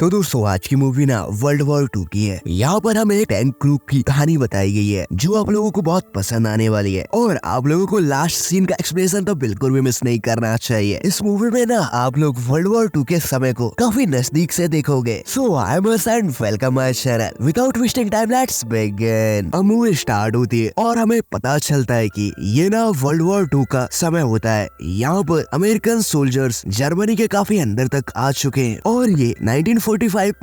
तो दोस्तों आज की मूवी ना वर्ल्ड वॉर 2 की है। यहाँ पर हमें एक टैंक क्रू की कहानी बताई गई है जो आप लोगों को बहुत पसंद आने वाली है और आप लोगों को लास्ट सीन का एक्सप्रेशन तो बिल्कुल भी मिस नहीं करना चाहिए। इस मूवी में ना आप लोग वर्ल्ड वॉर 2 के समय को काफी नजदीक से देखोगे। So I am and welcome my channel. Without wasting time let's begin. अब मूवी स्टार्ट होती है और हमें पता चलता है कि ये ना वर्ल्ड वॉर 2 का समय होता है। यहाँ पर अमेरिकन सोल्जर्स जर्मनी के काफी अंदर तक आ चुके हैं और ये 1945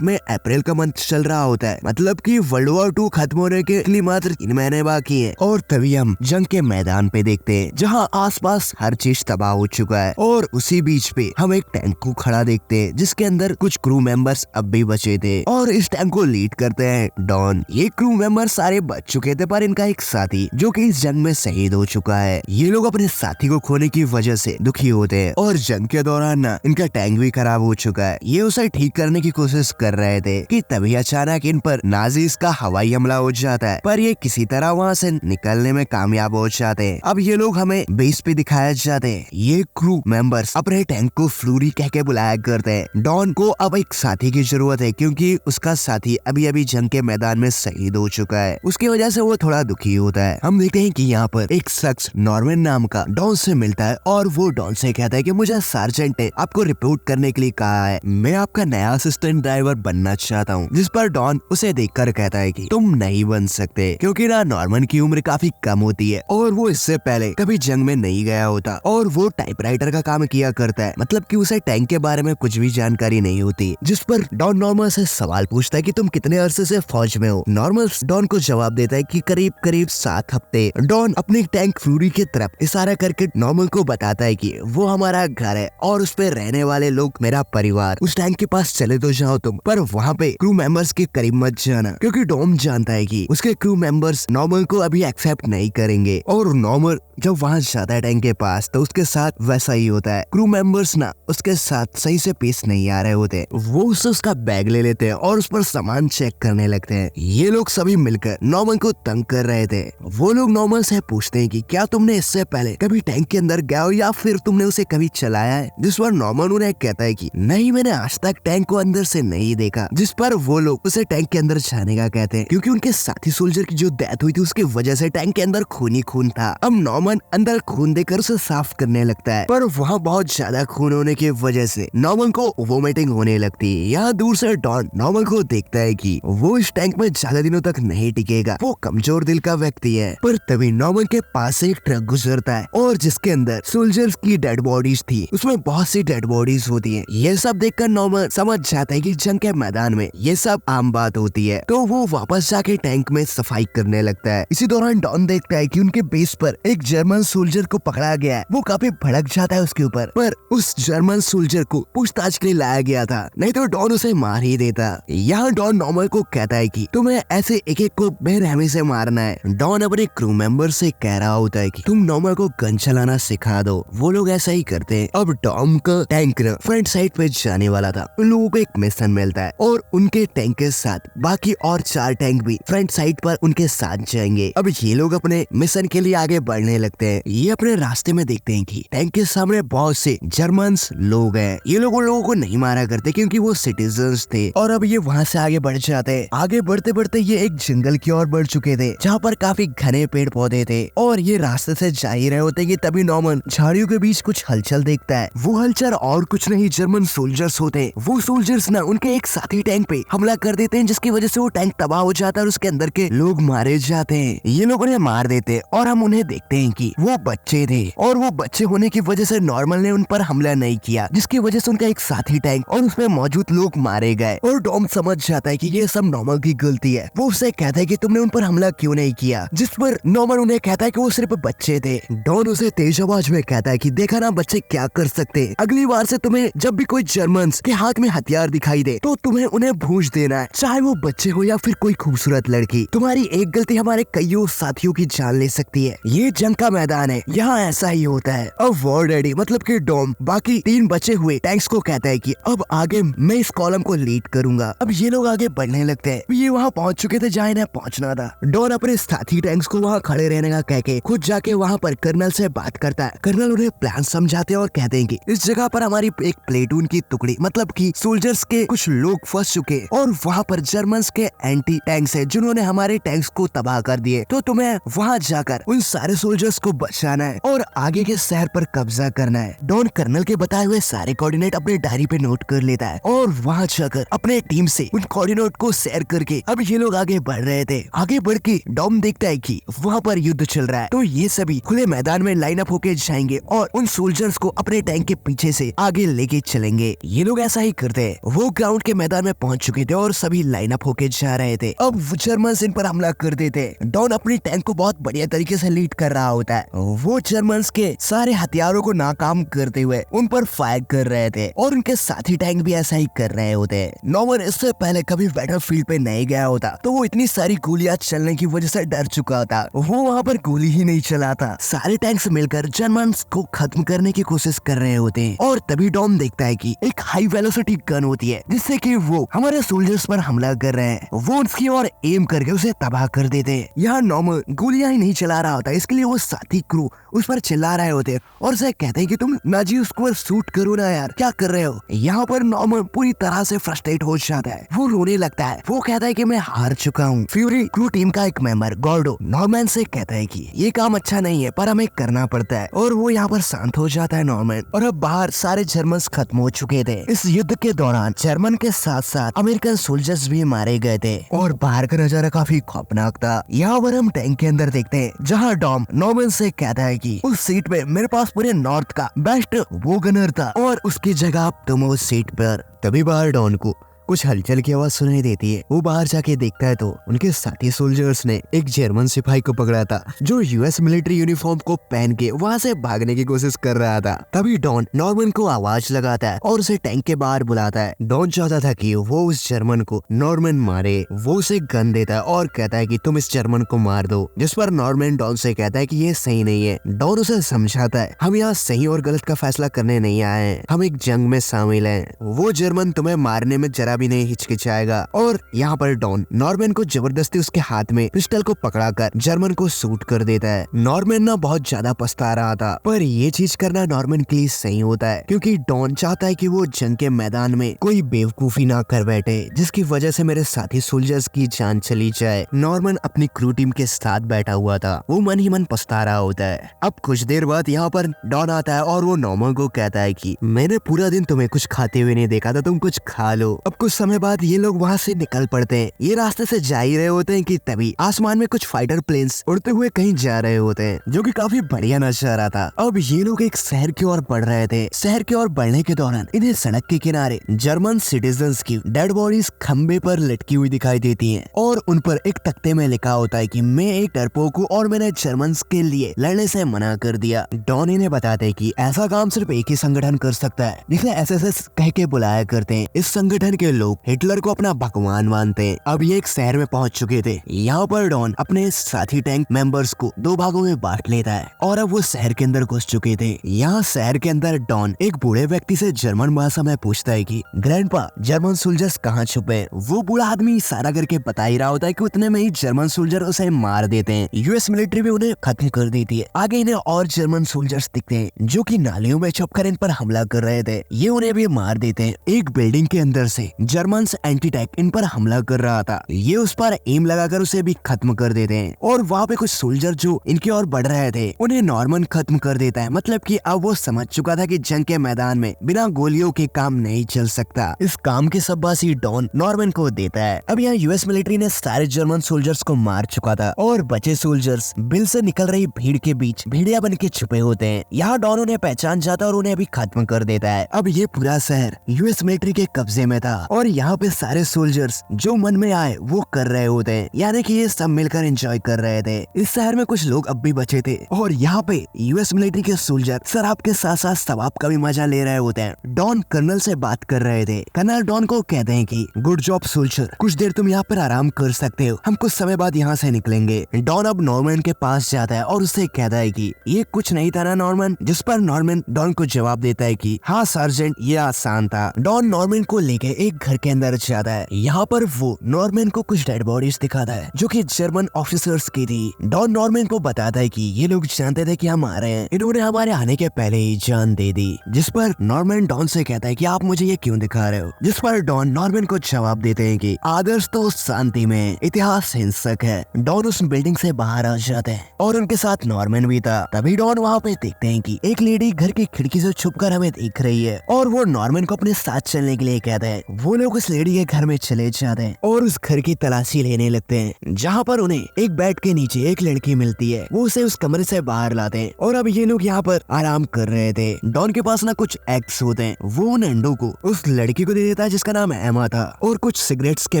में अप्रैल का मंथ चल रहा होता है। मतलब कि वर्ल्ड वॉर 2 खत्म होने के लिए मात्र 3 महीने बाकी हैं। और तभी हम जंग के मैदान पे देखते हैं जहां आसपास हर चीज तबाह हो चुका है और उसी बीच पे हम एक टैंक को खड़ा देखते हैं जिसके अंदर कुछ क्रू मेंबर्स अब भी बचे थे और इस टैंक को लीड करते हैं डॉन। ये क्रू मेंबर सारे बच चुके थे पर इनका एक साथी जो कि इस जंग में शहीद हो चुका है। ये लोग अपने साथी को खोने की वजह से दुखी होते हैं और जंग के दौरान ना इनका टैंक भी खराब हो चुका है। ये उसे ठीक करने की कोशिश कर रहे थे कि तभी अचानक इन पर नाजीज का हवाई हमला हो जाता है पर ये किसी तरह वहाँ से निकलने में कामयाब हो जाते हैं। अब ये लोग हमें बेस पे दिखाया जाते हैं। ये क्रू मेंबर्स अपने टैंक को फ्लूरी कह के बुलाया करते हैं। डॉन को अब एक साथी की जरूरत है क्योंकि उसका साथी अभी अभी जंग के मैदान में शहीद हो चुका है। उसकी वजह से वो थोड़ा दुखी होता है। हम देखते हैं कि यहाँ पर एक शख्स नॉर्मन नाम का डॉन से मिलता है और वो डॉन से कहता है कि मुझे सार्जेंट ने आपको रिपोर्ट करने के लिए कहा है। मैं आपका नया असिस्टेंट ड्राइवर बनना चाहता हूँ। जिस पर डॉन उसे देखकर कहता है कि तुम नहीं बन सकते क्योंकि ना नॉर्मन की उम्र काफी कम होती है और वो इससे पहले कभी जंग में नहीं गया होता और वो टाइपराइटर का काम किया करता है। मतलब कि उसे टैंक के बारे में कुछ भी जानकारी नहीं होती। जिस पर डॉन नॉर्मन से सवाल पूछता है कि तुम कितने अरसे से फौज में हो। नॉर्मल डॉन को जवाब देता है कि करीब करीब 7 हफ्ते। डॉन अपनी टैंक फ्लूरी की तरफ इशारा करके नॉर्मल को बताता है कि वो हमारा घर है और उस पे रहने वाले लोग मेरा परिवार। उस टैंक के पास चले तो जाओ तुम, पर वहाँ पे क्रू मेंबर्स के करीब मत जाना क्योंकि डॉन जानता है कि उसके क्रू मेंबर्स नॉर्मल को अभी एक्सेप्ट नहीं करेंगे। और नॉर्मल जब वहाँ जाता है टैंक के पास तो उसके साथ वैसा ही होता है। क्रू मेंबर्स ना उसके साथ सही से पेश नहीं आ रहे होते। वो उससे उसका बैग ले लेते हैं और उस पर सामान चेक करने लगते हैं। ये लोग सभी मिलकर नॉर्मल को तंग कर रहे थे। वो लोग नॉर्मल से पूछते हैं कि क्या तुमने इससे पहले कभी टैंक के अंदर गए हो या फिर तुमने उसे कभी चलाया है। जिस पर नॉर्मल उन्हें कहता है कि नहीं, मैंने आज तक टैंक को अंदर से नहीं देखा। जिस पर वो लोग उसे टैंक के अंदर जाने का कहते हैं क्योंकि उनके साथी सोल्जर की जो डेथ हुई थी उसकी वजह से टैंक के अंदर खून ही खून था। अब नॉर्मन अंदर खून देकर उसे साफ करने लगता है पर वहाँ बहुत ज्यादा खून होने की वजह से नॉर्मन को वोमिटिंग होने लगती है। यहाँ दूर से डॉन नॉर्मन को देखता है कि वो इस टैंक में ज्यादा दिनों तक नहीं टिकेगा। वो कमजोर दिल का व्यक्ति है। पर तभी नॉर्मन के पास से एक ट्रक गुजरता है और जिसके अंदर सोल्जर्स की डेड बॉडीज थी। उसमें बहुत सी डेड बॉडीज होती है। ये सब देखकर नॉर्मन समझ जाता है कि जंग के मैदान में ये सब आम बात होती है। तो वो वापस जाके टैंक में सफाई करने लगता है। इसी दौरान डॉन देखता है कि उनके बेस पर एक जर्मन सोल्जर को पकड़ा गया है। वो काफी भड़क जाता है उसके ऊपर, पर उस जर्मन सोल्जर को पूछताछ के लिए लाया गया था, नहीं तो डॉन उसे मार ही देता। यहाँ डॉन नॉर्मन को कहता है कि तुम्हें ऐसे एक एक को बेरहमी से मारना है। डॉन अपने क्रू मेंबर से कह रहा होता है कि तुम नॉर्मन को गन चलाना सिखा दो। वो लोग ऐसा ही करते हैं। अब डॉम का टैंक फ्रंट साइड पे जाने वाला था। उन लोगों को एक मिशन मिलता है और उनके टैंक के साथ बाकी और 4 टैंक भी फ्रंट साइड पर उनके साथ जाएंगे। अब ये लोग अपने मिशन के लिए आगे बढ़ने लगते हैं। ये अपने रास्ते में देखते हैं कि टैंक के सामने बहुत से जर्मन्स लोग हैं। ये लोग उन लोगों को नहीं मारा करते क्योंकि वो सिटीजन्स थे। और अब ये वहाँ से आगे बढ़ जाते हैं। आगे बढ़ते बढ़ते ये एक जंगल की ओर बढ़ चुके थे जहाँ पर काफी घने पेड़ पौधे थे और ये रास्ते से जा ही रहे होते कि तभी नॉर्मन झाड़ियों के बीच कुछ हलचल देखता है। वो हलचल और कुछ नहीं जर्मन सोल्जर्स होते हैं। वो सोल्जर्स ना उनके एक साथी टैंक पे हमला कर देते हैं जिसकी वजह से वो टैंक तबाह हो जाता है और उसके अंदर के लोग मारे जाते हैं। ये लोग उन्हें मार देते हैं और हम उन्हें देखते हैं कि वो बच्चे थे और वो बच्चे होने की वजह से नॉर्मल ने उन पर हमला नहीं किया जिसकी वजह से उनका एक साथी टैंक और उसमें मौजूद लोग मारे गए। और डॉम समझ जाता है कि ये सब नॉर्मल की गलती है। वो उससे कहता है कि तुमने उन पर हमला क्यों नहीं किया। जिस पर नॉर्मल उन्हें कहता है कि वो सिर्फ बच्चे थे। डॉन उसे तेज आवाज में कहता है कि देखा ना बच्चे क्या कर सकते हैं। अगली बार से तुम्हें जब भी कोई जर्मन के हाथ में हथियार दिखाई दे तो तुम्हें उन्हें भूंज देना है, चाहे वो बच्चे हो या फिर कोई खूबसूरत लड़की। तुम्हारी एक गलती हमारे कईयों साथियों की जान ले सकती है। ये जंग का मैदान है, यहाँ ऐसा ही होता है। अब वॉर डैडी मतलब कि डॉम बाकी 3 बचे हुए टैंक्स को कहता है कि अब आगे मैं इस कॉलम को लीड करूंगा। अब ये लोग आगे बढ़ने लगते हैं। ये वहाँ पहुँच चुके थे जहाँ इन्हें पहुँचना था। डॉन अपने साथी टैंक्स को वहाँ खड़े रहने का कह के खुद जाके वहाँ पर कर्नल से बात करता है। कर्नल उन्हें प्लान समझाते हैं और कहते हैं कि इस जगह पर हमारी एक प्लेटून की टुकड़ी मतलब कि सोल्जर्स के कुछ लोग फंस चुके और वहाँ पर जर्मन्स के एंटी टैंक्स है जिन्होंने हमारे टैंक्स को तबाह कर दिए। तो तुम्हें वहाँ जाकर उन सारे सोल्जर्स को बचाना है और आगे के शहर पर कब्जा करना है। डॉन कर्नल के बताए हुए सारे कोऑर्डिनेट अपने डायरी पे नोट कर लेता है और वहाँ जाकर अपने टीम से उन कोऑर्डिनेट को शेयर करके अब ये लोग आगे बढ़ रहे थे। आगे बढ़ के डॉन देखता है कि वहाँ पर युद्ध चल रहा है, तो ये सभी खुले मैदान में लाइन अप होके जाएंगे और उन सोल्जर्स को अपने टैंक के पीछे से आगे लेके चलेंगे। ये लोग ऐसा ही करते हैं। वो ग्राउंड के मैदान में पहुंच चुके थे और सभी लाइन अप होके जा रहे थे। अब जर्मन्स इन पर हमला कर देते। डॉन अपनी टैंक को बहुत बढ़िया तरीके से लीड कर रहा होता है। वो जर्मन्स के सारे हथियारों को नाकाम करते हुए उन पर फायर कर रहे थे और उनके साथी टैंक भी ऐसा ही कर रहे होते। नॉर्मन इससे पहले कभी बैटलफील्ड पे नहीं गया होता, तो वो इतनी सारी गोलियां चलने की वजह से डर चुका था। वो वहाँ पर गोली ही नहीं चलाता। सारे टैंक्स मिलकर जर्मन्स को खत्म करने की कोशिश कर रहे होते हैं और तभी डॉन देखता है कि एक हाई वेलोसिटी गन होती है जिससे कि वो हमारे सोल्जर्स पर हमला कर रहे हैं। वो उसकी ओर एम करके उसे तबाह कर देते हैं। यहाँ नॉर्मन गोलियां ही नहीं चला रहा होता, इसके लिए वो साथी क्रू उस पर चिल्ला रहे होते हैं और उसे कहते हैं कि तुम नाजी उसको शूट करो ना यार, क्या कर रहे हो। यहाँ पर नॉर्मन पूरी तरह से फ्रस्ट्रेट हो जाता है। वो रोने लगता है। वो कहता है कि मैं हार चुका हूँ। फ्यूरी क्रू टीम का एक मेंबर गॉर्डो नॉर्मन से कहता है कि ये काम अच्छा नहीं है पर हमें करना पड़ता है और वो यहाँ पर शांत हो जाता है नॉर्मन। और अब बाहर सारे जर्मन्स खत्म हो चुके थे। इस युद्ध के दौरान जर्मन के साथ साथ अमेरिकन सोल्जर्स भी मारे गए थे और बाहर का नजारा काफी खौफनाक था। यहाँ पर हम टैंक के अंदर देखते हैं जहाँ डॉम नॉर्मन से कहता है कि उस सीट पे मेरे पास पूरे नॉर्थ का बेस्ट वो गनर था और उसकी जगह तुम उस सीट पर। तभी बाहर डॉन को कुछ हलचल की आवाज सुनाई देती है। वो बाहर जाके देखता है तो उनके साथी सोल्जर्स ने एक जर्मन सिपाही को पकड़ा था जो यूएस मिलिट्री यूनिफॉर्म को पहन के वहाँ से भागने की कोशिश कर रहा था। तभी डॉन नॉर्मन को आवाज लगाता है और उसे टैंक के बाहर बुलाता है। डॉन चाहता था कि वो उस जर्मन को नॉर्मन मारे। वो उसे गन देता है और कहता है कि तुम इस जर्मन को मार दो, जिस पर नॉर्मन डॉन से कहता है कि ये सही नहीं है। डॉन उसे समझाता है हम यहाँ सही और गलत का फैसला करने नहीं आए हैं, हम एक जंग में शामिल हैं। वो जर्मन तुम्हें मारने में जरा भी नहीं हिचकिचाएगा। और यहाँ पर डॉन नॉर्मन को जबरदस्ती उसके हाथ में पिस्टल को पकड़ाकर जर्मन को शूट कर देता है। नॉर्मन ना बहुत ज्यादा पछता रहा था, पर ये चीज करना नॉर्मन के लिए सही होता है क्योंकि डॉन चाहता है कि वो जंग के मैदान में कोई बेवकूफी ना कर बैठे जिसकी वजह से मेरे साथी सोल्जर्स की जान चली जाए। नॉर्मन अपनी क्रू टीम के साथ बैठा हुआ था। वो मन ही मन पछता रहा होता है। अब कुछ देर बाद यहाँ पर डॉन आता है और वो नॉर्मन को कहता है कि मैंने पूरा दिन तुम्हें कुछ खाते हुए नहीं देखा था, तुम कुछ खा लो। अब कुछ समय बाद ये लोग वहाँ से निकल पड़ते हैं। ये रास्ते से जा ही रहे होते हैं कि तभी आसमान में कुछ फाइटर प्लेन्स उड़ते हुए कहीं जा रहे होते हैं जो कि काफी बढ़िया नजारा था। अब ये लोग एक शहर की ओर बढ़ रहे थे। शहर की ओर बढ़ने के दौरान इन्हें सड़क के किनारे जर्मन सिटीजन्स की डेड बॉडीज खंबे पर लटकी हुई दिखाई देती हैं और उन पर एक तख्ते में लिखा होता है कि मैं एक डरपोक हूँ और मैंने जर्मन्स के लिए लड़ने से मना कर दिया। डॉन इन्हें बताते हैं कि ऐसा काम सिर्फ एक ही संगठन कर सकता है जिसे एसएसएस कह के बुलाया करते हैं। इस संगठन के लोग हिटलर को अपना भगवान मानते हैं। अब ये एक शहर में पहुंच चुके थे। यहाँ पर डॉन अपने साथी टैंक मेंबर्स को दो भागों में बांट लेता है और अब वो शहर के अंदर घुस चुके थे। यहाँ शहर के अंदर डॉन एक बूढ़े व्यक्ति से जर्मन भाषा में पूछता है कि ग्रैंडपा जर्मन सोल्जर्स कहाँ छुपे। वो बूढ़ा आदमी इशारा करके बता ही रहा होता है कि उतने में ही जर्मन सोल्जर उसे मार देते हैं। यूएस मिलिट्री भी उन्हें खत्म कर देती है। आगे इन्हें और जर्मन सोल्जर्स दिखते हैं जो कि नालियों में छुपकर इन पर हमला कर रहे थे। ये उन्हें भी मार देते हैं। एक बिल्डिंग के अंदर से जर्मन एंटी टैंक इन पर हमला कर रहा था। ये उस पर एम लगाकर उसे भी खत्म कर देते हैं और वहाँ पे कुछ सोल्जर जो इनकी ओर बढ़ रहे थे उन्हें नॉर्मन खत्म कर देता है। मतलब कि अब वो समझ चुका था कि जंग के मैदान में बिना गोलियों के काम नहीं चल सकता। इस काम की शाबाशी डॉन नॉर्मन को देता है। अब यहाँ यूएस मिलिट्री ने सारे जर्मन सोल्जर्स को मार चुका था और बचे सोल्जर्स बिल से निकल रही भीड़ के बीच भेड़िया बन के छुपे होते हैं। यहाँ डॉन उन्हें पहचान जाता है और उन्हें भी खत्म कर देता है। अब ये पूरा शहर यूएस मिलिट्री के कब्जे में था और यहाँ पे सारे सोल्जर्स जो मन में आए वो कर रहे होते हैं, यानी कि ये सब मिलकर एंजॉय कर रहे थे। इस शहर में कुछ लोग अब भी बचे थे और यहाँ पे यूएस मिलिट्री के सोल्जर शराब के साथ साथ शबाब का भी मजा ले रहे होते हैं। डॉन कर्नल से बात कर रहे थे। कर्नल डॉन को कहते हैं कि गुड जॉब सोल्जर, कुछ देर तुम यहाँ पर आराम कर सकते हो, हम कुछ समय बाद यहाँ से निकलेंगे। डॉन अब नॉर्मन के पास जाता है और उससे कहता है कि ये कुछ नहीं था ना नॉर्मन, जिस पर नॉर्मन डॉन को जवाब देता है कि हाँ सार्जेंट, ये आसान था। डॉन नॉर्मन को लेके एक घर के अंदर जाता है। यहाँ पर वो नॉर्मन को कुछ डेड बॉडीज दिखाता है जो कि जर्मन ऑफिसर्स की थी। डॉन नॉर्मन को बताता है कि ये लोग जानते थे कि हम आ रहे हैं, इन्होंने हमारे आने के पहले ही जान दे दी। जिस पर नॉर्मन डॉन से कहता है कि आप मुझे ये क्यों दिखा रहे हो, जिस पर डॉन नॉर्मन को जवाब देते हैं कि आदर्श तो शांति में, इतिहास हिंसक है। डॉन उस बिल्डिंग से बाहर आ जाते हैं और उनके साथ नॉर्मन भी था। तभी डॉन वहाँ पे देखते हैं कि एक लेडी घर की खिड़की से छुपकर हमें देख रही है और वो नॉर्मन को अपने साथ चलने के लिए कहते हैं। वो लोग उस लेडी के घर में चले जाते हैं और उस घर की तलाशी लेने लगते हैं, जहाँ पर उन्हें एक बेड के नीचे एक लड़की मिलती है। वो उसे उस कमरे से बाहर लाते हैं और अब ये लोग यहाँ पर आराम कर रहे थे। डॉन के पास ना कुछ एग्स होते हैं, वो उन अंडों को उस लड़की को दे देता है जिसका नाम एमा था और कुछ सिगरेट्स के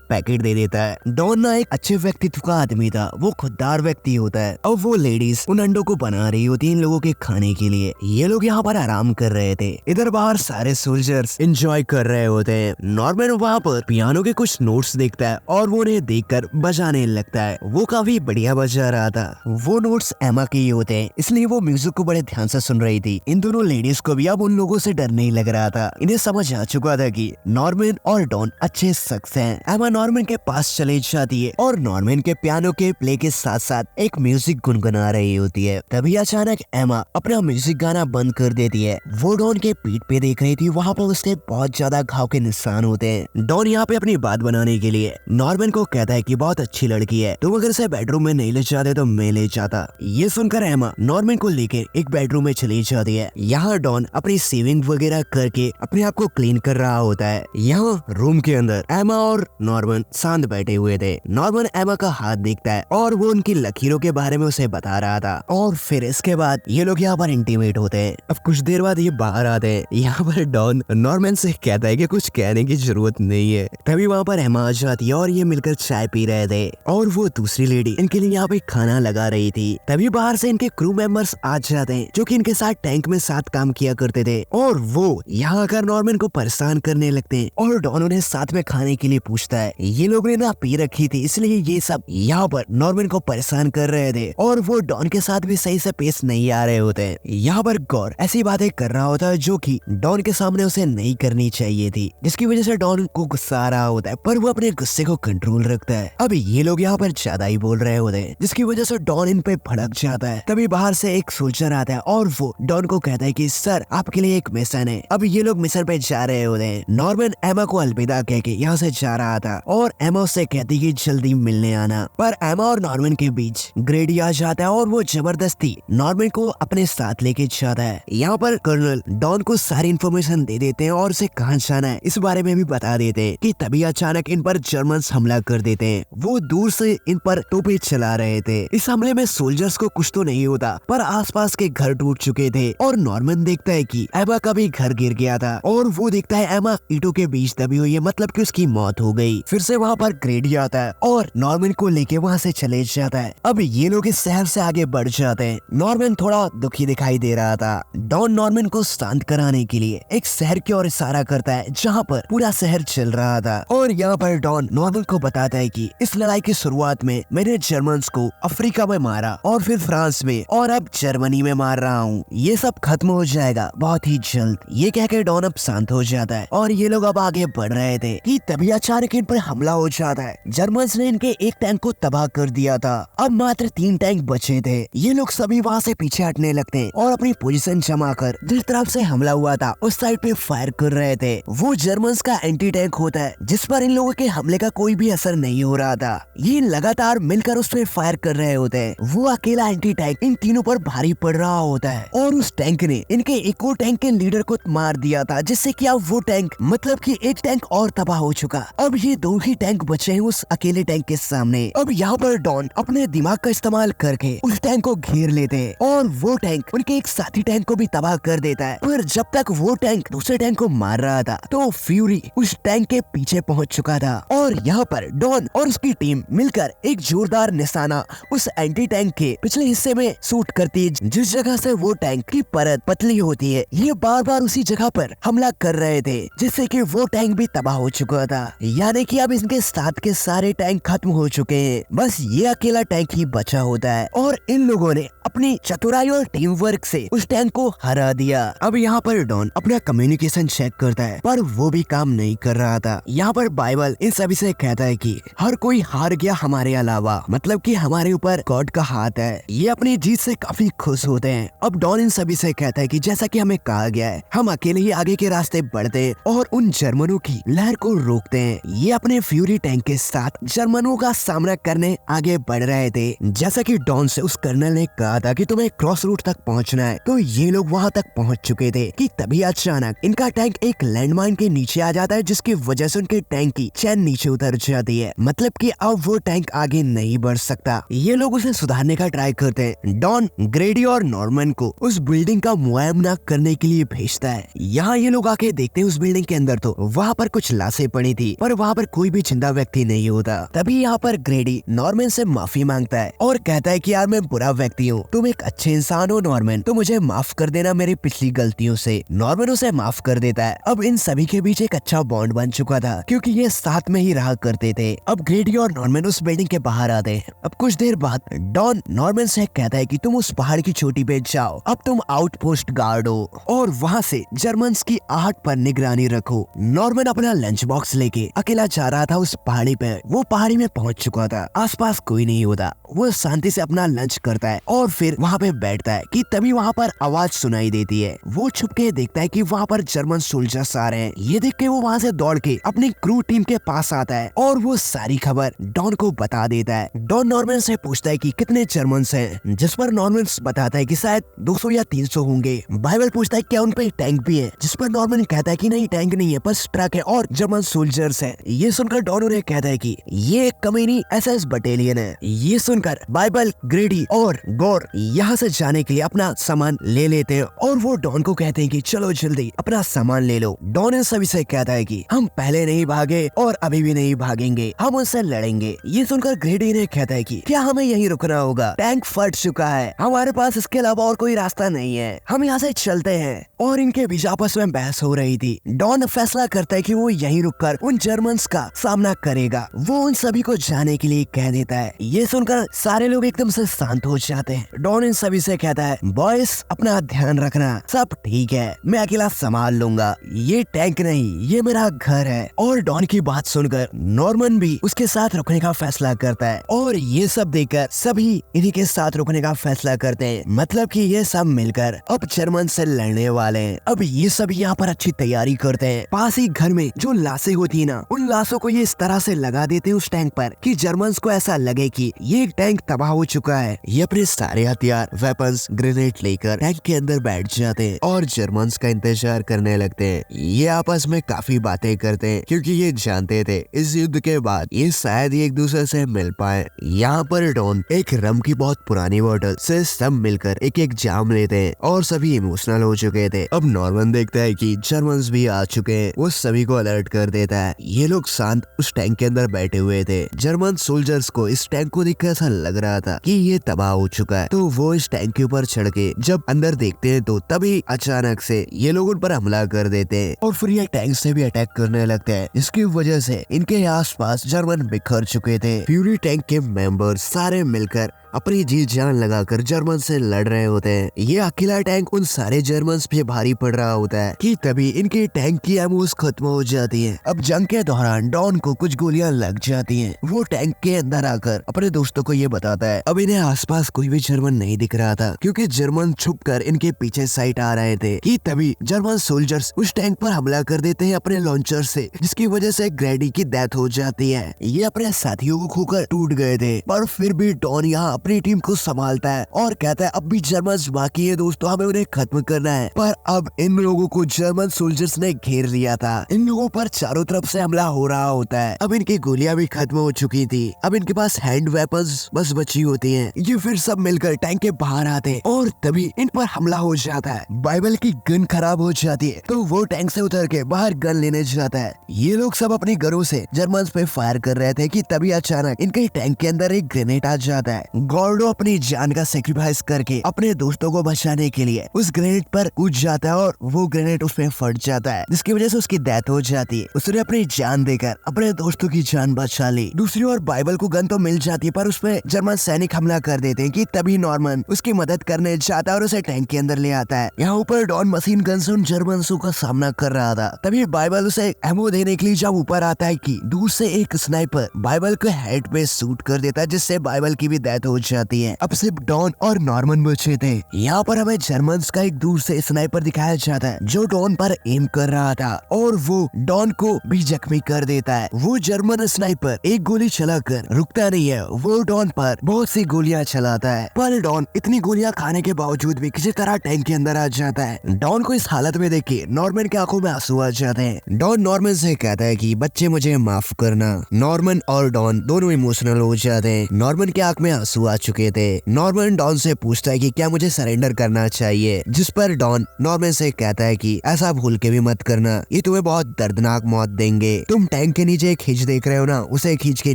पैकेट दे देता है। डॉन ना एक अच्छे व्यक्तित्व का आदमी था, वो खुददार व्यक्ति होता है। अब वो लेडीज उन अंडों को बना रही होती है इन लोगों के खाने के लिए। ये लोग यहाँ पर आराम कर रहे थे। इधर बाहर सारे सोल्जर्स एंजॉय कर रहे होते हैं। नॉर्मन वहाँ पर पियानो के कुछ नोट्स देखता है और वो उन्हें देखकर बजाने लगता है। वो काफी बढ़िया बजा रहा था। वो नोट्स एमा के ही होते हैं, इसलिए वो म्यूजिक को बड़े ध्यान से सुन रही थी। इन दोनों लेडीज को भी अब उन लोगों से डर नहीं लग रहा था। इन्हें समझ आ चुका था कि नॉर्मन और डॉन अच्छे शख्स हैं। एमा नॉर्मन के पास चले जाती है और नॉर्मन के पियानो के प्ले के साथ साथ एक म्यूजिक गुनगुना रही होती है। तभी अचानक एमा अपना म्यूजिक गाना बंद कर देती है। वो डॉन के पीठ पे देख रही थी, वहाँ पर उसके बहुत ज्यादा घाव के निशान होते हैं। डॉन यहाँ पे अपनी बात बनाने के लिए नॉर्मन को कहता है कि बहुत अच्छी लड़की है, तुम अगर इसे बेडरूम में नहीं ले जाते तो मैं ले जाता। ये सुनकर एमा नॉर्मन को लेके एक बेडरूम में चली जाती है। यहाँ डॉन अपनी सेविंग वगैरह करके अपने आप को क्लीन कर रहा होता है। यहाँ रूम के अंदर एमा और नॉर्मन शांत बैठे हुए थे। नॉर्मन एमा का हाथ देखता है और वो उनकी लकीरों के बारे में उसे बता रहा था और फिर इसके बाद ये लोग यहाँ पर इंटीमेट होते हैं। अब कुछ देर बाद ये बाहर आते हैं। यहाँ पर डॉन नॉर्मन से कहता है कि कुछ कहने की जरूरत नहीं है। तभी वहाँ पर एमा आ जाती है और ये मिलकर चाय पी रहे थे और वो दूसरी लेडी इनके लिए यहाँ पे खाना लगा रही थी। तभी बाहर से इनके क्रू मेंबर्स आ जाते हैं जो कि इनके साथ टैंक में साथ काम किया करते थे और वो यहाँ आकर नॉर्मन को परेशान करने लगते हैं और डॉन उन्हें साथ में खाने के लिए पूछता है। ये लोग ने ना पी रखी थी, इसलिए ये सब यहाँ पर नॉर्मन को परेशान कर रहे थे और वो डॉन के साथ भी सही से पेश नहीं आ रहे होते हैं। यहाँ पर गौर ऐसी बातें कर रहा होता है जो कि डॉन के सामने उसे नहीं करनी चाहिए थी, जिसकी वजह से डॉन को गुस्सा आ रहा होता है, पर वो अपने गुस्से को कंट्रोल रखता है। अब ये लोग यहाँ पर ज्यादा ही बोल रहे होते हैं, जिसकी वजह से डॉन इन पे भड़क जाता है। तभी बाहर से एक सोल्जर आता है और वो डॉन को कहता है कि सर आपके लिए एक मिशन है। अब ये लोग मिशन पे जा रहे होते हैं। नॉर्मन एमा को अलविदा कह के यहाँ से जा रहा था और एमा उससे कहती कि जल्दी मिलने आना, पर एमा और नॉर्मन के बीच ग्रेडी आ जाता है और वो जबरदस्ती नॉर्मन को अपने साथ लेके जाता है। यहाँ पर कर्नल डॉन को सारी इन्फॉर्मेशन दे देते हैं और उसे कहाँ जाना है इस बारे में भी बता देते हैं कि तभी अचानक इन पर जर्मन्स हमला कर देते हैं। वो दूर से इन पर तोपें चला रहे थे। इस हमले में सोल्जर्स को कुछ तो नहीं होता, पर आसपास के घर टूट चुके थे और नॉर्मन देखता है कि एमा का भी घर गिर गया था और वो देखता है एमा ईंटों के बीच दबी हुई है, मतलब कि उसकी मौत हो गई। फिर से वहाँ पर ग्रेडी आता है और नॉर्मन को लेके वहाँ से चले जाता है। अब ये लोग इस शहर से आगे बढ़ जाते हैं। नॉर्मन थोड़ा दुखी दिखाई दे रहा था। डॉन नॉर्मन को शांत कराने के लिए एक शहर की ओर इशारा करता है जहाँ पर पूरा शहर चल रहा था और यहाँ पर डॉन नॉर्मन को बताता है कि इस लड़ाई की शुरुआत में मैंने जर्मन्स को अफ्रीका में मारा और फिर फ्रांस में और अब जर्मनी में मार रहा हूँ। ये सब खत्म हो जाएगा बहुत ही जल्द। ये कहकर डॉन अब शांत हो जाता है और ये लोग अब आगे बढ़ रहे थे कि तभी अचानक इन पर हमला हो जाता है। जर्मन्स ने इनके एक टैंक को तबाह कर दिया था। अब मात्र 3 टैंक बचे थे। ये लोग सभी वहाँ से पीछे हटने लगते हैं और अपनी पोजीशन जमा कर जिस तरफ से हमला हुआ था उस साइड पे फायर कर रहे थे। वो जर्मन्स का एंटी टैंक होता है जिस पर इन लोगों के हमले का कोई भी असर नहीं हो रहा था। ये लगातार मिलकर उस पर फायर कर रहे होते हैं। वो अकेला एंटी टैंक इन तीनों पर भारी पड़ रहा होता है और उस टैंक ने इनके एक और टैंक के लीडर को मार दिया था, जिससे कि अब वो टैंक मतलब कि एक टैंक और तबाह हो चुका। अब ये 2 ही टैंक बचे हैं उस अकेले टैंक के सामने। अब यहाँ पर डॉन अपने दिमाग का इस्तेमाल करके उस टैंक को घेर लेते हैं और वो टैंक उनके एक साथी टैंक को भी तबाह कर देता है। पर जब तक वो टैंक दूसरे टैंक को मार रहा था तो फ्यूरी उस टैंक के पीछे पहुंच चुका था और यहाँ पर डॉन और उसकी टीम मिलकर एक जोरदार निशाना उस एंटी टैंक के पिछले हिस्से में शूट करती है, जिस जगह से वो टैंक की परत पतली होती है। ये बार बार उसी जगह पर हमला कर रहे थे जिससे कि वो टैंक भी तबाह हो चुका था। यानी कि अब इनके साथ के सारे टैंक खत्म हो चुके हैं, बस ये अकेला टैंक ही बचा होता है और इन लोगों ने अपनी चतुराई और टीम वर्क से उस टैंक को हरा दिया। अब यहाँ पर डॉन अपना कम्युनिकेशन चेक करता है पर वो भी काम नहीं कर रहा था। यहाँ पर बाइबल इन सभी से कहता है कि हर कोई हार गया हमारे अलावा, मतलब कि हमारे ऊपर गॉड का हाथ है। ये अपनी जीत से काफी खुश होते हैं। अब डॉन इन सभी से कहता है कि जैसा कि हमें कहा गया है, हम अकेले ही आगे के रास्ते बढ़ते और उन जर्मनों की लहर को रोकते हैं। ये अपने फ्यूरी टैंक के साथ जर्मनों का सामना करने आगे बढ़ रहे थे। जैसा कि डॉन से उस कर्नल ने कहा था कि तुम्हें क्रॉस रूट तक पहुंचना है, तो ये लोग वहां तक पहुंच चुके थे कि तभी अचानक इनका टैंक एक लैंडमाइन के नीचे आ जाता है, जिसकी वजह से उनके टैंक की चैन नीचे उतर जाती है। मतलब कि अब वो टैंक आगे नहीं बढ़ सकता। ये लोग उसे सुधारने का ट्राई करते हैं। डॉन ग्रेडी और नॉर्मन को उस बिल्डिंग का मुआयना करने के लिए भेजता है। यहाँ ये लोग आके देखते हैं उस बिल्डिंग के अंदर तो वहाँ पर कुछ लाशें पड़ी थी, पर वहाँ पर कोई भी जिंदा व्यक्ति नहीं होता। तभी यहाँ पर ग्रेडी नॉर्मन से माफी मांगता है और कहता है कि यार मैं बुरा व्यक्ति हूँ, तुम एक अच्छे इंसान हो नॉर्मन, तो मुझे माफ कर देना मेरी पिछली गलतियों से। नॉर्मन उसे माफ कर देता है। अब इन सभी के बीच एक अच्छा बॉन्ड बन चुका था, क्योंकि ये साथ में ही रहा करते थे। अब ग्रेडी और नॉर्मन उस बिल्डिंग के बाहर आते हैं। अब कुछ देर बाद डॉन नॉर्मन से कहता है कि तुम उस पहाड़ की चोटी पे जाओ, अब तुम आउटपोस्ट गार्ड हो और वहाँ से जर्मन्स की आहट पर निगरानी रखो। नॉर्मन अपना लंच बॉक्स लेके अकेला जा रहा था उस पहाड़ी पे। वो पहाड़ी में पहुंच चुका था, आसपास कोई नहीं होता। वो शांति से अपना लंच करता है और फिर वहाँ पे बैठता है कि तभी वहाँ पर आवाज सुनाई देती है। वो छुप के देखता है कि वहाँ पर जर्मन सोल्जर्स आ रहे हैं। ये देख के वो वहाँ से दौड़ के अपनी क्रू टीम के पास आता है और वो सारी खबर डॉन को बता देता है। डॉन नॉर्मन से पूछता है कि कितने जर्मन्स हैं, जिस पर नॉर्मन बताता है कि शायद 200 या 300 होंगे। बाइबल पूछता है क्या उन पे टैंक भी है, जिस पर नॉर्मन कहता है कि नहीं टैंक नहीं है, बस ट्रक है और जर्मन सोल्जर्स हैं। ये सुनकर डॉन उन्हें कहता है कि ये एक कमीनी एसएस बटालियन है। ये सुनकर बाइबल, ग्रेडी और गौर यहाँ से जाने के लिए अपना सामान ले लेते हैं और वो डॉन को कहते हैं कि चलो जल्दी अपना सामान ले लो। डॉन इन सभी से कहता है कि हम पहले नहीं भागे और अभी भी नहीं भागेंगे, हम उनसे लड़ेंगे। ये सुनकर ग्रेडी ने कहता है कि क्या हमें यहीं रुकना होगा, टैंक फट चुका है, हमारे पास इसके अलावा और कोई रास्ता नहीं है, हम यहाँ से चलते हैं। और इनके बीच आपस में बहस हो रही थी। डॉन फैसला करता है कि वो यहीं रुककर उन जर्मन्स का सामना करेगा। वो उन सभी को जाने के लिए कह देता है। ये सुनकर सारे लोग एकदम से शांत हो जाते हैं। डॉन इन सभी से कहता है बॉयज अपना ध्यान रखना, सब ठीक है, मैं अकेला संभाल लूंगा, ये टैंक नहीं ये मेरा घर है। और डॉन की बात सुनकर नॉर्मन भी उसके साथ रुकने का फैसला करता है और ये सब देखकर सभी इन्हीं के साथ रुकने का फैसला करते हैं। मतलब कि ये सब मिलकर अब जर्मन से लड़ने वाले हैं। अब ये सब यहाँ पर अच्छी तैयारी करते हैं। पास ही घर में जो लाशें होती है ना, उन लाशों को ये इस तरह से लगा देते हैं उस टैंक पर कि जर्मन्स को ऐसा लगे कि ये टैंक तबाह हो चुका है। ये अपने सारे हथियार, वेपन्स, ग्रेनेड लेकर टैंक के अंदर बैठ जाते हैं और जर्मन्स का इंतजार करने लगते हैं। ये आपस में काफी बातें करते हैं क्योंकि ये जानते थे इस युद्ध के बाद ये शायद ही एक दूसरे से मिल पाए। यहाँ पर डॉन एक रम की बहुत पुरानी बोतल से सब मिलकर एक एक जाम लेते हैं और सभी इमोशनल हो चुके थे। अब नॉर्मन देखता है कि जर्मन्स भी आ चुके हैं, वो सभी को अलर्ट कर देता है। ये लोग शांत उस टैंक के अंदर बैठे हुए थे। जर्मन सोल्जर्स को इस टैंक को देखकर ऐसा लग रहा था कि ये तबाह हो चुका है, तो वो इस टैंक के ऊपर चढ़ के जब अंदर देखते हैं तो तभी अचानक से ये लोग उन पर हमला कर देते हैं और फिर ये टैंक से भी अटैक करने लगते हैं। इसकी वजह से इनके आसपास जर्मन बिखर चुके थे। फ्यूरी टैंक के मेंबर्स सारे मिलकर अपनी जी जान लगाकर जर्मन से लड़ रहे होते हैं। ये अकेला टैंक उन सारे जर्मन्स पे भारी पड़ रहा होता है कि तभी इनके टैंक की एमोस खत्म हो जाती है। अब जंग के दौरान डॉन को कुछ गोलियां लग जाती हैं। वो टैंक के अंदर आकर अपने दोस्तों को ये बताता है। अब इन्हें आसपास कोई भी जर्मन नहीं दिख रहा था क्योंकि जर्मन छुपकर इनके पीछे साइड आ रहे थे कि तभी जर्मन सोल्जर्स उस टैंक पर हमला कर देते हैं अपने लॉन्चर से, जिसकी वजह से ग्रेडी की डेथ हो जाती है। ये अपने साथियों को खोकर टूट गए थे, पर फिर भी डॉन यहाँ अपनी टीम को संभालता है और कहता है अब भी जर्मन्स बाकी है दोस्तों, हमें उन्हें खत्म करना है। पर अब इन लोगों को जर्मन सोल्जर्स ने घेर लिया था। इन लोगों पर चारों तरफ से हमला हो रहा होता है। अब इनकी गोलियां भी खत्म हो चुकी थी। अब इनके पास हैंड वेपन्स बस बची होती हैं। ये फिर सब मिलकर टैंक के बाहर आते हैं और तभी इन पर हमला हो जाता है। बाइबल की गन खराब हो जाती है तो वो टैंक से उतर के बाहर गन लेने जाता है। ये लोग सब अपनी गनों से जर्मन्स पे फायर कर रहे थे कि तभी अचानक इनके टैंक के अंदर एक ग्रेनेड आ जाता है। गॉर्डो अपनी जान का सेक्रीफाइस करके अपने दोस्तों को बचाने के लिए उस ग्रेनेड पर कूद जाता है और वो ग्रेनेड उसमें फट जाता है, जिसकी वजह से उसकी डेथ हो जाती है। उसने अपनी जान देकर अपने दोस्तों की जान बचा ली। दूसरी ओर बाइबल को गन तो मिल जाती है, पर उसमें जर्मन सैनिक हमला कर देते हैं कि तभी नॉर्मन उसकी मदद करने जाता है और उसे टैंक के अंदर ले आता है। यहाँ ऊपर डॉन मशीन गन से उन जर्मनों का सामना कर रहा था। तभी बाइबल उसे एमो देने के लिए जब ऊपर आता है कि दूर से एक स्नाइपर बाइबल के हेड पे शूट कर देता है, जिससे बाइबल की भी डेथ हो जाती है। अब सिर्फ डॉन और नॉर्मन बचे थे। यहाँ पर हमें जर्मन्स का एक दूर से स्नाइपर दिखाया जाता है जो डॉन पर एम कर रहा था और वो डॉन को भी जख्मी कर देता है। वो जर्मन स्नाइपर एक गोली चलाकर रुकता नहीं है, वो डॉन पर बहुत सी गोलियां चलाता है, पर डॉन इतनी गोलियां खाने के बावजूद भी किसी तरह टैंक के अंदर आ जाता है। डॉन को इस हालत में देख के नॉर्मन की आंखों में आंसू आ जाते हैं। डॉन नॉर्मन से कहता है कि बच्चे मुझे माफ करना। नॉर्मन और डॉन दोनों इमोशनल हो जाते हैं। नॉर्मन की आंख में आंसू आ चुके थे। नॉर्मन डॉन से पूछता है कि क्या मुझे सरेंडर करना चाहिए, जिस पर डॉन नॉर्मन से कहता है कि ऐसा भूल के भी मत करना, ये तुम्हें बहुत दर्दनाक मौत देंगे। तुम टैंक के नीचे एक खींच देख रहे हो ना, उसे खींच के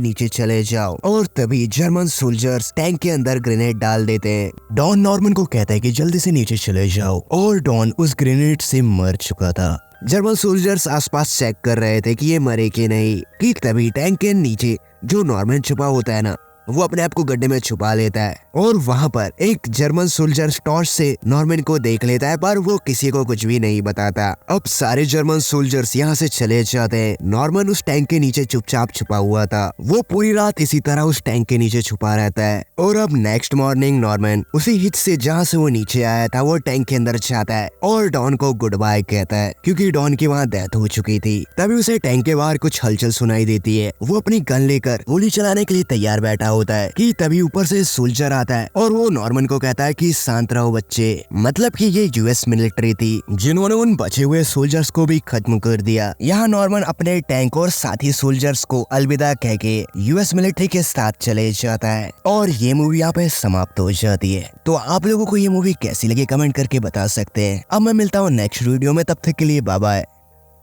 नीचे चले जाओ। और तभी जर्मन सोल्जर्स टैंक के अंदर ग्रेनेड डाल देते हैं। डॉन नॉर्मन को कहता है कि जल्दी से नीचे चले जाओ, और डॉन उस ग्रेनेड से मर चुका था। जर्मन सोल्जर्स आसपास चेक कर रहे थे कि ये मरे कि नहीं, कि तभी टैंक के नीचे जो नॉर्मन छुपा होता है ना, वो अपने आप को गड्ढे में छुपा लेता है और वहाँ पर एक जर्मन सोल्जर टॉर्च से नॉर्मन को देख लेता है, पर वो किसी को कुछ भी नहीं बताता। अब सारे जर्मन सोल्जर्स यहाँ से चले जाते हैं। नॉर्मन उस टैंक के नीचे चुपचाप छुपा हुआ था। वो पूरी रात इसी तरह उस टैंक के नीचे छुपा रहता है। और अब नेक्स्ट मॉर्निंग नॉर्मन उसी हिच से जहाँ से वो नीचे आया था वो टैंक के अंदर जाता है और डॉन को गुड बाय कहता है, क्योंकि डॉन की वहाँ डेथ हो चुकी थी। तभी उसे टैंक के बाहर कुछ हलचल सुनाई देती है। वो अपनी गन लेकर गोली चलाने के लिए तैयार बैठा होता है कि तभी ऊपर से सोल्जर आता है और वो नॉर्मन को कहता है कि शांत रहो बच्चे। मतलब कि ये यूएस मिलिट्री थी जिन्होंने उन बचे हुए सोल्जर्स को भी खत्म कर दिया। यहाँ नॉर्मन अपने टैंक और साथी सोल्जर्स को अलविदा कह के यूएस मिलिट्री के साथ चले जाता है और ये मूवी यहाँ पे समाप्त हो जाती है। तो आप लोगों को ये मूवी कैसी लगी कमेंट करके बता सकते हैं। अब मैं मिलता हूँ नेक्स्ट वीडियो में, तब तक के लिए बाय बाय।